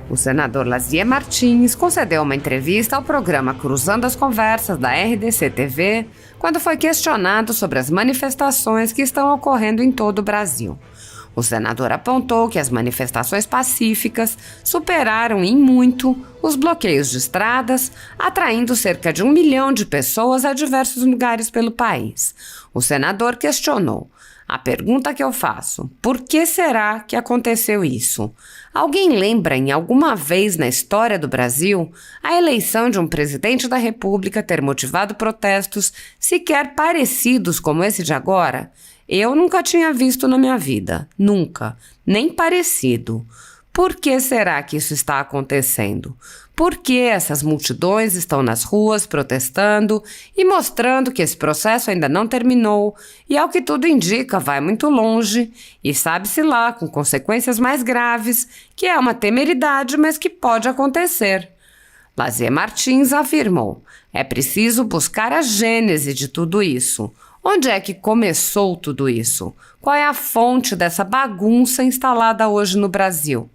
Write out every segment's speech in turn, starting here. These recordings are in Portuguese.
O senador Lazier Martins concedeu uma entrevista ao programa Cruzando as Conversas da RDC-TV quando foi questionado sobre as manifestações que estão ocorrendo em todo o Brasil. O senador apontou que as manifestações pacíficas superaram em muito os bloqueios de estradas, atraindo cerca de 1 milhão de pessoas a diversos lugares pelo país. O senador questionou: a pergunta que eu faço, por que será que aconteceu isso? Alguém lembra em alguma vez na história do Brasil a eleição de um presidente da República ter motivado protestos sequer parecidos como esse de agora? Eu nunca tinha visto na minha vida, nunca, nem parecido. Por que será que isso está acontecendo? Por que essas multidões estão nas ruas protestando e mostrando que esse processo ainda não terminou e, ao que tudo indica, vai muito longe e sabe-se lá com consequências mais graves, que é uma temeridade, mas que pode acontecer? Lazier Martins afirmou: é preciso buscar a gênese de tudo isso. Onde é que começou tudo isso? Qual é a fonte dessa bagunça instalada hoje no Brasil?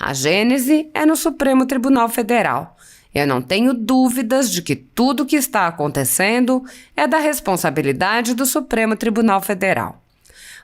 A gênese é no Supremo Tribunal Federal. Eu não tenho dúvidas de que tudo o que está acontecendo é da responsabilidade do Supremo Tribunal Federal.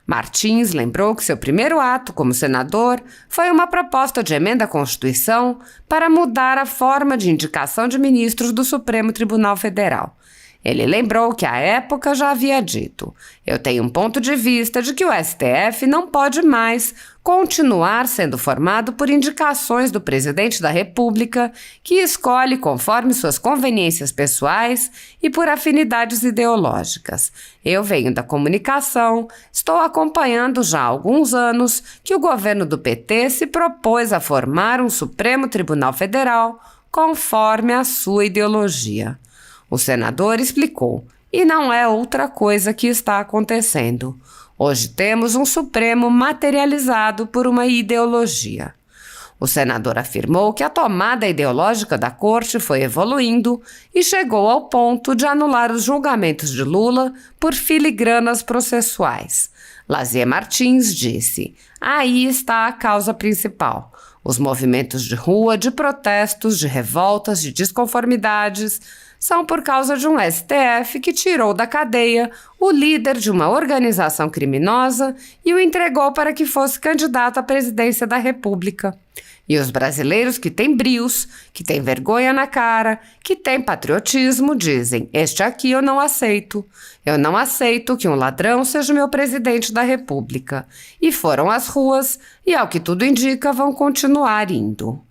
Martins lembrou que seu primeiro ato como senador foi uma proposta de emenda à Constituição para mudar a forma de indicação de ministros do Supremo Tribunal Federal. Ele lembrou que à época já havia dito: eu tenho um ponto de vista de que o STF não pode mais continuar sendo formado por indicações do presidente da República, que escolhe conforme suas conveniências pessoais e por afinidades ideológicas. Eu venho da comunicação, estou acompanhando já há alguns anos que o governo do PT se propôs a formar um Supremo Tribunal Federal conforme a sua ideologia. O senador explicou: e não é outra coisa que está acontecendo. Hoje temos um Supremo materializado por uma ideologia. O senador afirmou que a tomada ideológica da corte foi evoluindo e chegou ao ponto de anular os julgamentos de Lula por filigranas processuais. Lazier Martins disse: aí está a causa principal. Os movimentos de rua, de protestos, de revoltas, de desconformidades são por causa de um STF que tirou da cadeia o líder de uma organização criminosa e o entregou para que fosse candidato à presidência da República. E os brasileiros que têm brios, que têm vergonha na cara, que têm patriotismo, dizem: este aqui eu não aceito. Eu não aceito que um ladrão seja meu presidente da República. E foram às ruas e, ao que tudo indica, vão continuar indo.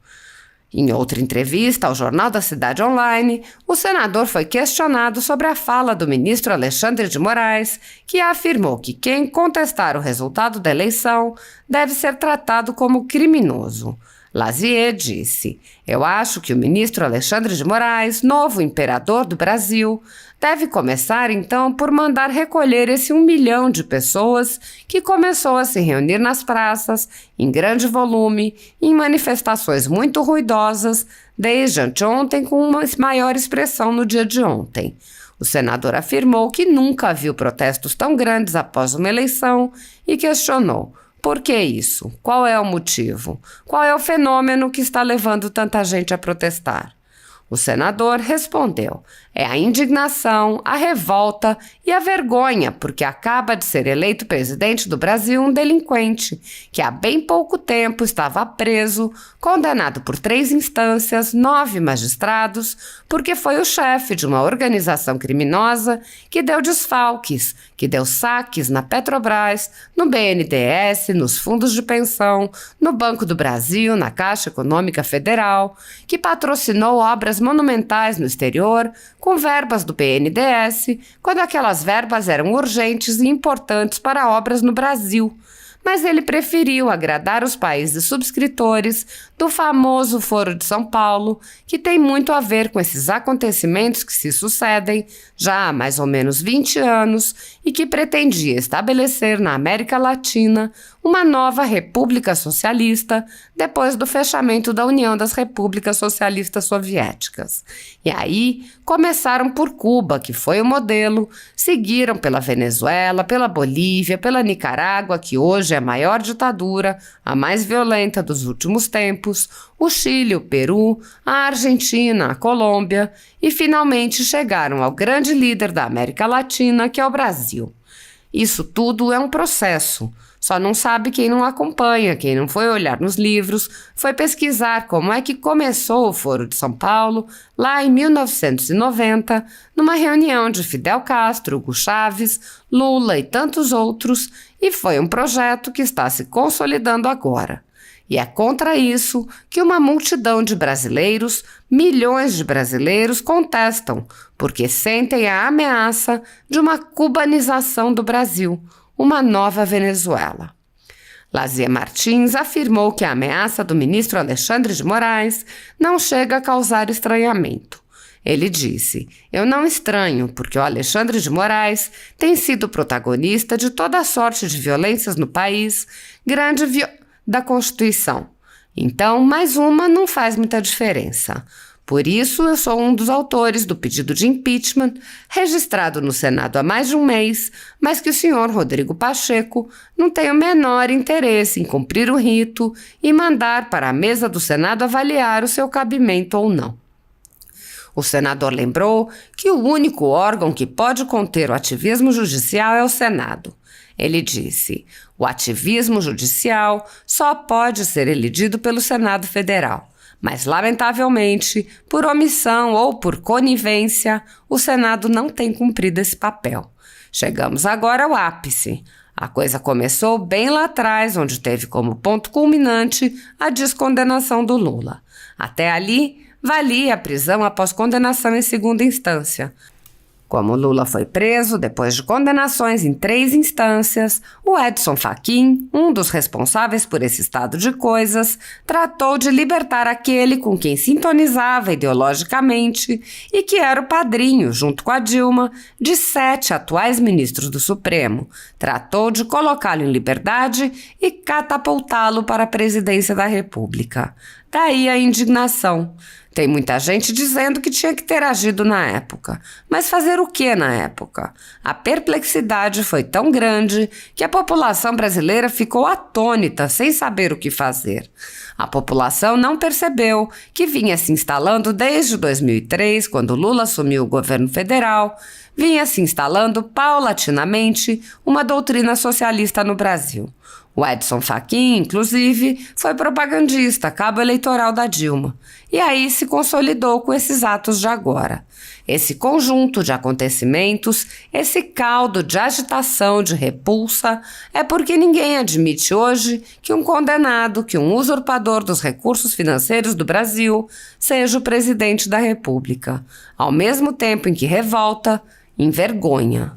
Em outra entrevista ao Jornal da Cidade Online, o senador foi questionado sobre a fala do ministro Alexandre de Moraes, que afirmou que quem contestar o resultado da eleição deve ser tratado como criminoso. Lazier disse: eu acho que o ministro Alexandre de Moraes, novo imperador do Brasil, deve começar então por mandar recolher esse 1 milhão de pessoas que começou a se reunir nas praças, em grande volume, em manifestações muito ruidosas, desde anteontem com uma maior expressão no dia de ontem. O senador afirmou que nunca viu protestos tão grandes após uma eleição e questionou: por que isso? Qual é o motivo? Qual é o fenômeno que está levando tanta gente a protestar? O senador respondeu: é a indignação, a revolta e a vergonha, porque acaba de ser eleito presidente do Brasil um delinquente, que há bem pouco tempo estava preso, condenado por 3 instâncias, 9 magistrados, porque foi o chefe de uma organização criminosa que deu desfalques, que deu saques na Petrobras, no BNDES, nos fundos de pensão, no Banco do Brasil, na Caixa Econômica Federal, que patrocinou obras monumentais no exterior, com verbas do BNDES, quando aquelas verbas eram urgentes e importantes para obras no Brasil. Mas ele preferiu agradar os países subscritores do famoso Foro de São Paulo, que tem muito a ver com esses acontecimentos que se sucedem já há mais ou menos 20 anos e que pretendia estabelecer na América Latina uma nova república socialista depois do fechamento da União das Repúblicas Socialistas Soviéticas. E aí começaram por Cuba, que foi o modelo, seguiram pela Venezuela, pela Bolívia, pela Nicarágua, que hoje é a maior ditadura, a mais violenta dos últimos tempos, o Chile, o Peru, a Argentina, a Colômbia e finalmente chegaram ao grande líder da América Latina, que é o Brasil. Isso tudo é um processo. Só não sabe quem não acompanha, quem não foi olhar nos livros, foi pesquisar como é que começou o Foro de São Paulo, lá em 1990, numa reunião de Fidel Castro, Hugo Chávez, Lula e tantos outros, e foi um projeto que está se consolidando agora. E é contra isso que uma multidão de brasileiros, milhões de brasileiros, contestam, porque sentem a ameaça de uma cubanização do Brasil, uma nova Venezuela. Lazier Martins afirmou que a ameaça do ministro Alexandre de Moraes não chega a causar estranhamento. Ele disse: "Eu não estranho, porque o Alexandre de Moraes tem sido protagonista de toda sorte de violências no país, da Constituição. Então, mais uma não faz muita diferença. Por isso, eu sou um dos autores do pedido de impeachment, registrado no Senado há mais de um mês, mas que o senhor Rodrigo Pacheco não tem o menor interesse em cumprir o rito e mandar para a mesa do Senado avaliar o seu cabimento ou não." O senador lembrou que o único órgão que pode conter o ativismo judicial é o Senado. Ele disse: "O ativismo judicial só pode ser elidido pelo Senado Federal, mas, lamentavelmente, por omissão ou por conivência, o Senado não tem cumprido esse papel. Chegamos agora ao ápice. A coisa começou bem lá atrás, onde teve como ponto culminante a descondenação do Lula. Até ali, valia a prisão após condenação em segunda instância. Como Lula foi preso depois de condenações em 3 instâncias, o Edson Fachin, um dos responsáveis por esse estado de coisas, tratou de libertar aquele com quem sintonizava ideologicamente e que era o padrinho, junto com a Dilma, de 7 atuais ministros do Supremo. Tratou de colocá-lo em liberdade e catapultá-lo para a presidência da República. Daí a indignação. Tem muita gente dizendo que tinha que ter agido na época. Mas fazer o que na época? A perplexidade foi tão grande que a população brasileira ficou atônita, sem saber o que fazer. A população não percebeu que vinha se instalando desde 2003, quando Lula assumiu o governo federal, vinha se instalando paulatinamente uma doutrina socialista no Brasil. O Edson Fachin, inclusive, foi propagandista, cabo eleitoral da Dilma. E aí se consolidou com esses atos de agora. Esse conjunto de acontecimentos, esse caldo de agitação, de repulsa, é porque ninguém admite hoje que um condenado, que um usurpador dos recursos financeiros do Brasil, seja o presidente da República, ao mesmo tempo em que revolta, envergonha.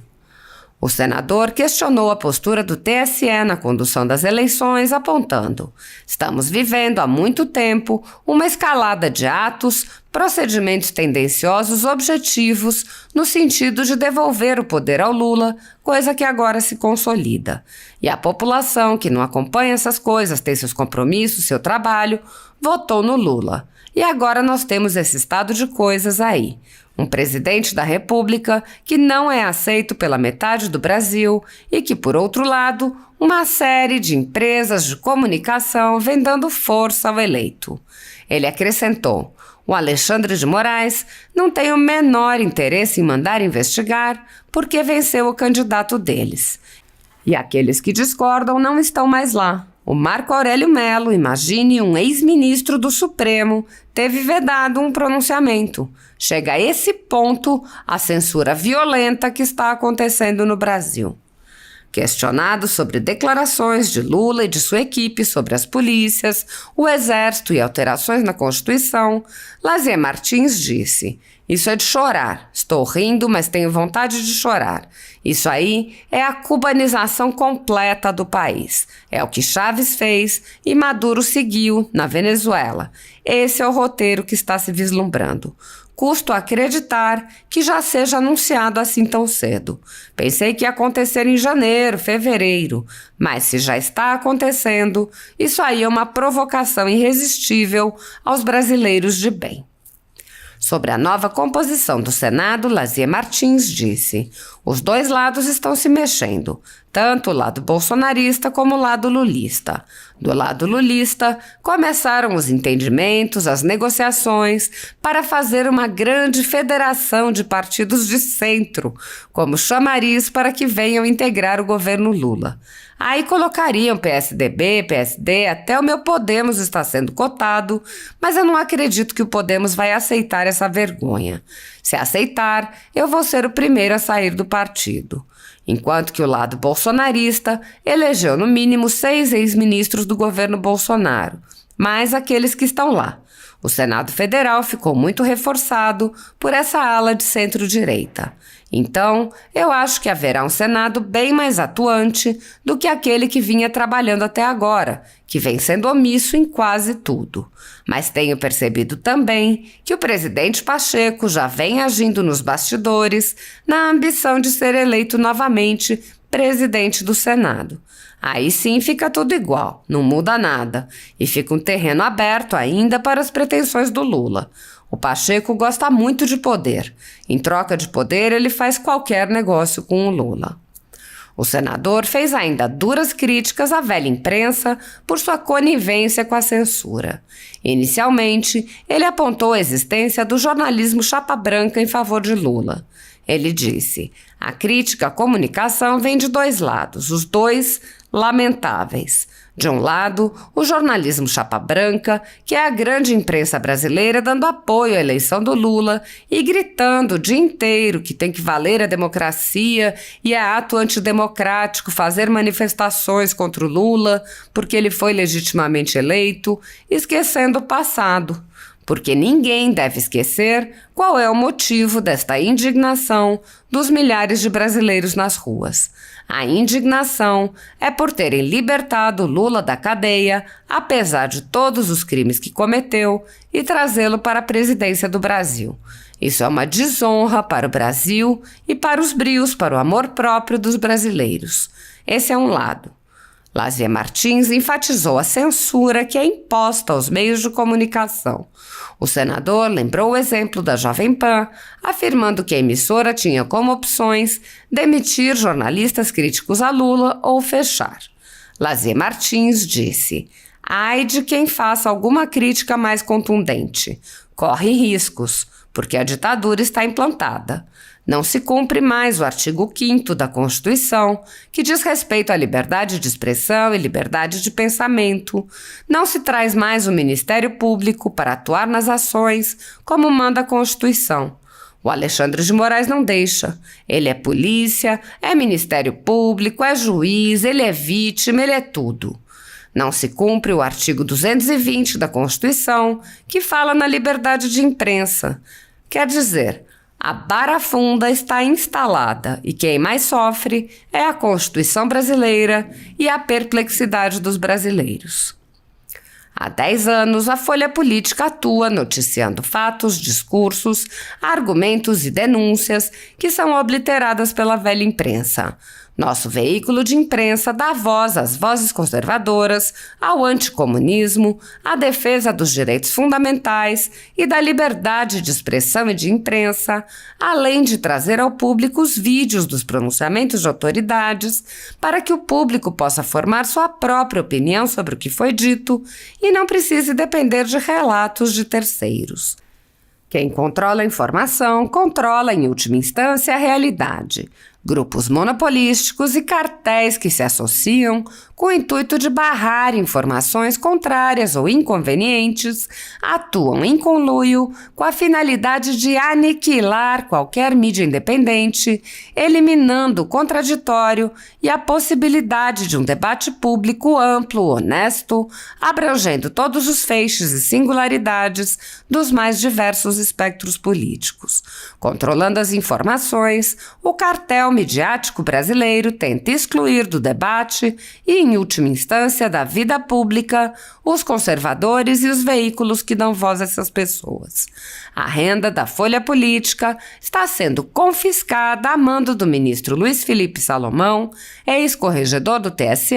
O senador questionou a postura do TSE na condução das eleições, apontando: "Estamos vivendo há muito tempo uma escalada de atos, procedimentos tendenciosos objetivos no sentido de devolver o poder ao Lula, coisa que agora se consolida. E a população que não acompanha essas coisas, tem seus compromissos, seu trabalho, votou no Lula. E agora nós temos esse estado de coisas aí. Um presidente da República que não é aceito pela metade do Brasil e que, por outro lado, uma série de empresas de comunicação vem dando força ao eleito." Ele acrescentou: "O Alexandre de Moraes não tem o menor interesse em mandar investigar porque venceu o candidato deles. E aqueles que discordam não estão mais lá. O Marco Aurélio Mello, imagine um ex-ministro do Supremo, teve vedado um pronunciamento. Chega a esse ponto a censura violenta que está acontecendo no Brasil." Questionado sobre declarações de Lula e de sua equipe sobre as polícias, o Exército e alterações na Constituição, Lazier Martins disse: Isso é de chorar. Estou rindo, mas tenho vontade de chorar. Isso aí é a cubanização completa do país. É o que Chávez fez e Maduro seguiu na Venezuela. Esse é o roteiro que está se vislumbrando. Custo acreditar que já seja anunciado assim tão cedo. Pensei que ia acontecer em janeiro, fevereiro, mas se já está acontecendo, isso aí é uma provocação irresistível aos brasileiros de bem. Sobre a nova composição do Senado, Lazier Martins disse: os dois lados estão se mexendo, tanto o lado bolsonarista como o lado lulista. Do lado lulista, começaram os entendimentos, as negociações para fazer uma grande federação de partidos de centro, como chamariz para que venham integrar o governo Lula. Aí colocariam PSDB, PSD, até o meu Podemos está sendo cotado, mas eu não acredito que o Podemos vai aceitar essa vergonha. Se aceitar, eu vou ser o primeiro a sair do partido. Enquanto que o lado bolsonarista elegeu no mínimo 6 ex-ministros do governo Bolsonaro, mais aqueles que estão lá. O Senado Federal ficou muito reforçado por essa ala de centro-direita. Então, eu acho que haverá um Senado bem mais atuante do que aquele que vinha trabalhando até agora, que vem sendo omisso em quase tudo. Mas tenho percebido também que o presidente Pacheco já vem agindo nos bastidores na ambição de ser eleito novamente presidente do Senado. Aí sim fica tudo igual, não muda nada, e fica um terreno aberto ainda para as pretensões do Lula. O Pacheco gosta muito de poder. Em troca de poder, ele faz qualquer negócio com o Lula. O senador fez ainda duras críticas à velha imprensa por sua conivência com a censura. Inicialmente, ele apontou a existência do jornalismo chapa branca em favor de Lula. Ele disse: a crítica à comunicação vem de dois lados, os dois lamentáveis. De um lado, o jornalismo chapa branca, que é a grande imprensa brasileira dando apoio à eleição do Lula e gritando o dia inteiro que tem que valer a democracia e é ato antidemocrático fazer manifestações contra o Lula porque ele foi legitimamente eleito, esquecendo o passado. Porque ninguém deve esquecer qual é o motivo desta indignação dos milhares de brasileiros nas ruas. A indignação é por terem libertado Lula da cadeia, apesar de todos os crimes que cometeu, e trazê-lo para a presidência do Brasil. Isso é uma desonra para o Brasil e para os brios, para o amor próprio dos brasileiros. Esse é um lado. Lazier Martins enfatizou a censura que é imposta aos meios de comunicação. O senador lembrou o exemplo da Jovem Pan, afirmando que a emissora tinha como opções demitir jornalistas críticos a Lula ou fechar. Lazier Martins disse: ai de quem faça alguma crítica mais contundente. Corre riscos, porque a ditadura está implantada. Não se cumpre mais o artigo 5º da Constituição, que diz respeito à liberdade de expressão e liberdade de pensamento. Não se traz mais o Ministério Público para atuar nas ações, como manda a Constituição. O Alexandre de Moraes não deixa. Ele é polícia, é Ministério Público, é juiz, ele é vítima, ele é tudo. Não se cumpre o artigo 220 da Constituição, que fala na liberdade de imprensa. Quer dizer, a barafunda está instalada e quem mais sofre é a Constituição brasileira e a perplexidade dos brasileiros. Há 10 anos, a Folha Política atua noticiando fatos, discursos, argumentos e denúncias que são obliteradas pela velha imprensa. Nosso veículo de imprensa dá voz às vozes conservadoras, ao anticomunismo, à defesa dos direitos fundamentais e da liberdade de expressão e de imprensa, além de trazer ao público os vídeos dos pronunciamentos de autoridades para que o público possa formar sua própria opinião sobre o que foi dito e não precise depender de relatos de terceiros. Quem controla a informação, controla, em última instância, a realidade. Grupos monopolísticos e cartéis que se associam com o intuito de barrar informações contrárias ou inconvenientes, atuam em conluio com a finalidade de aniquilar qualquer mídia independente, eliminando o contraditório e a possibilidade de um debate público amplo, honesto, abrangendo todos os feixes e singularidades dos mais diversos espectros políticos. Controlando as informações, o cartel midiático brasileiro tenta excluir do debate e, em última instância, da vida pública, os conservadores e os veículos que dão voz a essas pessoas. A renda da Folha Política está sendo confiscada a mando do ministro Luiz Felipe Salomão, ex-corregedor do TSE,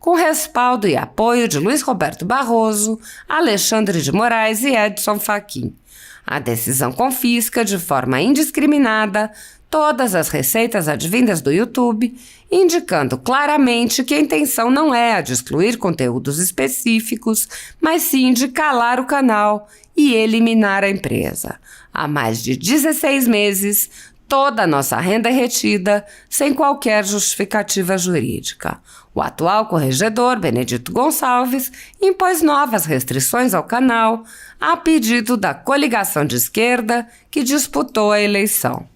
com respaldo e apoio de Luiz Roberto Barroso, Alexandre de Moraes e Edson Fachin. A decisão confisca, de forma indiscriminada, todas as receitas advindas do YouTube, indicando claramente que a intenção não é a de excluir conteúdos específicos, mas sim de calar o canal e eliminar a empresa. Há mais de 16 meses, toda a nossa renda é retida sem qualquer justificativa jurídica. O atual corregedor, Benedito Gonçalves, impôs novas restrições ao canal a pedido da coligação de esquerda que disputou a eleição.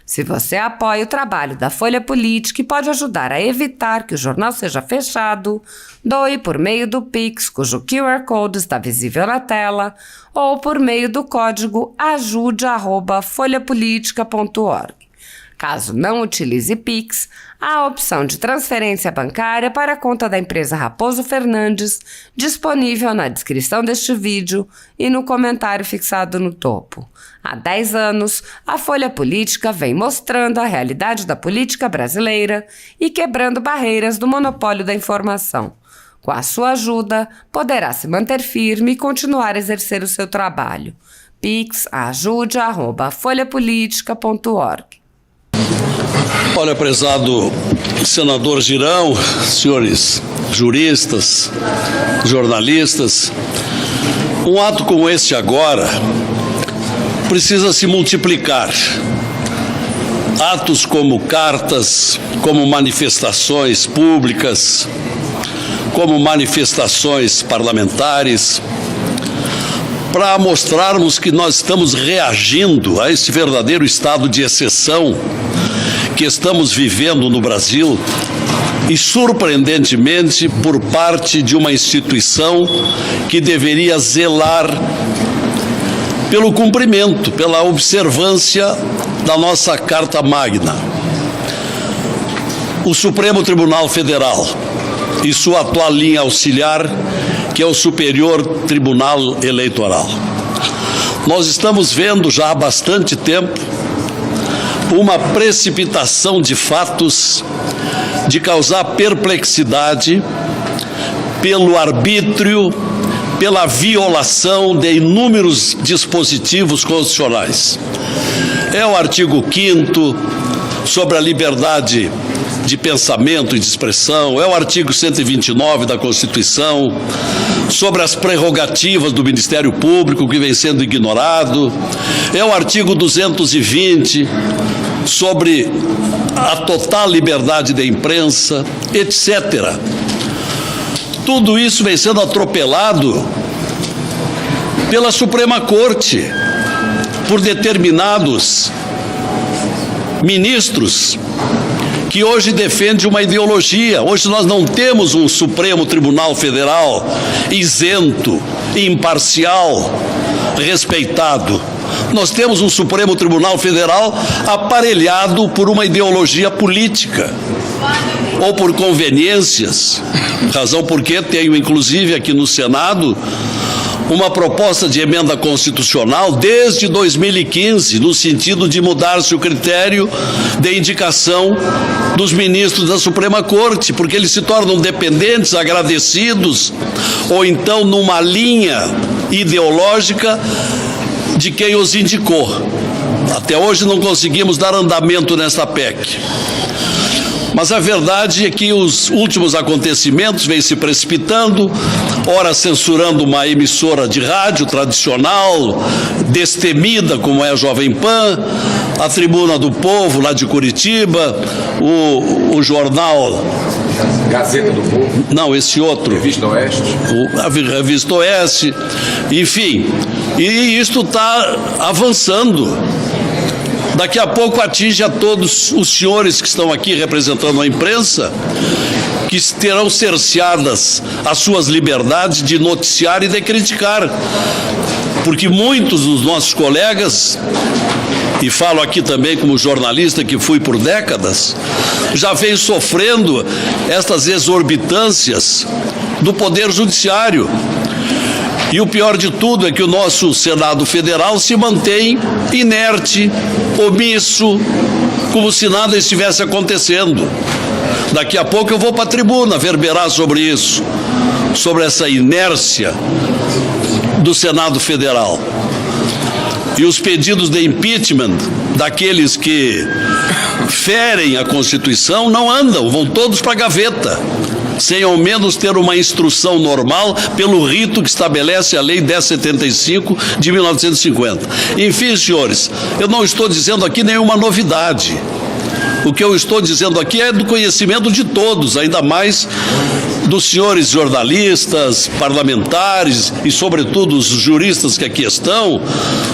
Se você apoia o trabalho da Folha Política e pode ajudar a evitar que o jornal seja fechado, doe por meio do Pix, cujo QR Code está visível na tela, ou por meio do código ajude@folhapolitica.org. Caso não utilize Pix, há a opção de transferência bancária para a conta da empresa Raposo Fernandes, disponível na descrição deste vídeo e no comentário fixado no topo. Há 10 anos, a Folha Política vem mostrando a realidade da política brasileira e quebrando barreiras do monopólio da informação. Com a sua ajuda, poderá se manter firme e continuar a exercer o seu trabalho. Pix ajude@folhapolitica.org. Olha, prezado senador Girão, senhores juristas, jornalistas, um ato como este agora precisa se multiplicar. Atos como cartas, como manifestações públicas, como manifestações parlamentares, para mostrarmos que nós estamos reagindo a esse verdadeiro estado de exceção que estamos vivendo no Brasil e, surpreendentemente, por parte de uma instituição que deveria zelar pelo cumprimento, pela observância da nossa Carta Magna. O Supremo Tribunal Federal e sua atual linha auxiliar, que é o Superior Tribunal Eleitoral. Nós estamos vendo já há bastante tempo uma precipitação de fatos de causar perplexidade pelo arbítrio, pela violação de inúmeros dispositivos constitucionais. É o artigo 5º sobre a liberdade de pensamento e de expressão, é o artigo 129 da Constituição, sobre as prerrogativas do Ministério Público, que vem sendo ignorado, é o artigo 220, sobre a total liberdade da imprensa, etc. Tudo isso vem sendo atropelado pela Suprema Corte, por determinados ministros que hoje defendem uma ideologia. Hoje nós não temos um Supremo Tribunal Federal isento, imparcial, respeitado. Nós temos um Supremo Tribunal Federal aparelhado por uma ideologia política ou por conveniências, razão porque tenho inclusive aqui no Senado uma proposta de emenda constitucional desde 2015, no sentido de mudar-se o critério de indicação dos ministros da Suprema Corte, porque eles se tornam dependentes, agradecidos, ou então numa linha ideológica de quem os indicou. Até hoje não conseguimos dar andamento nessa PEC. Mas a verdade é que os últimos acontecimentos vêm se precipitando, ora censurando uma emissora de rádio tradicional, destemida como é a Jovem Pan, a Tribuna do Povo lá de Curitiba, o jornal Gazeta do Povo. Não, esse outro. Revista Oeste. A Revista Oeste. Enfim, e isto está avançando. Daqui a pouco atinge a todos os senhores que estão aqui representando a imprensa, que terão cerceadas as suas liberdades de noticiar e de criticar. Porque muitos dos nossos colegas, e falo aqui também como jornalista que fui por décadas, já vem sofrendo estas exorbitâncias do Poder Judiciário. E o pior de tudo é que o nosso Senado Federal se mantém inerte, omisso, como se nada estivesse acontecendo. Daqui a pouco eu vou para a tribuna verberar sobre isso, sobre essa inércia do Senado Federal. E os pedidos de impeachment daqueles que ferem a Constituição não andam, vão todos para a gaveta, sem ao menos ter uma instrução normal pelo rito que estabelece a Lei 1075 de 1950. Enfim, senhores, eu não estou dizendo aqui nenhuma novidade. O que eu estou dizendo aqui é do conhecimento de todos, ainda mais dos senhores jornalistas, parlamentares e, sobretudo, os juristas que aqui estão,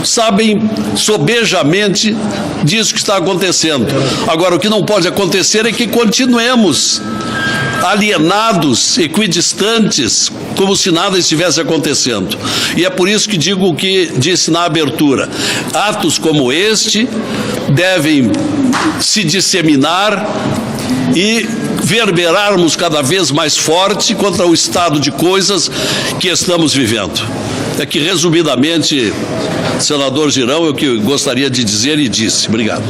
sabem sobejamente disso que está acontecendo. Agora, o que não pode acontecer é que continuemos alienados, equidistantes, como se nada estivesse acontecendo. E é por isso que digo o que disse na abertura. Atos como este devem se disseminar e verberarmos cada vez mais forte contra o estado de coisas que estamos vivendo. É que, resumidamente, senador Girão, é o que eu gostaria de dizer e disse. Obrigado.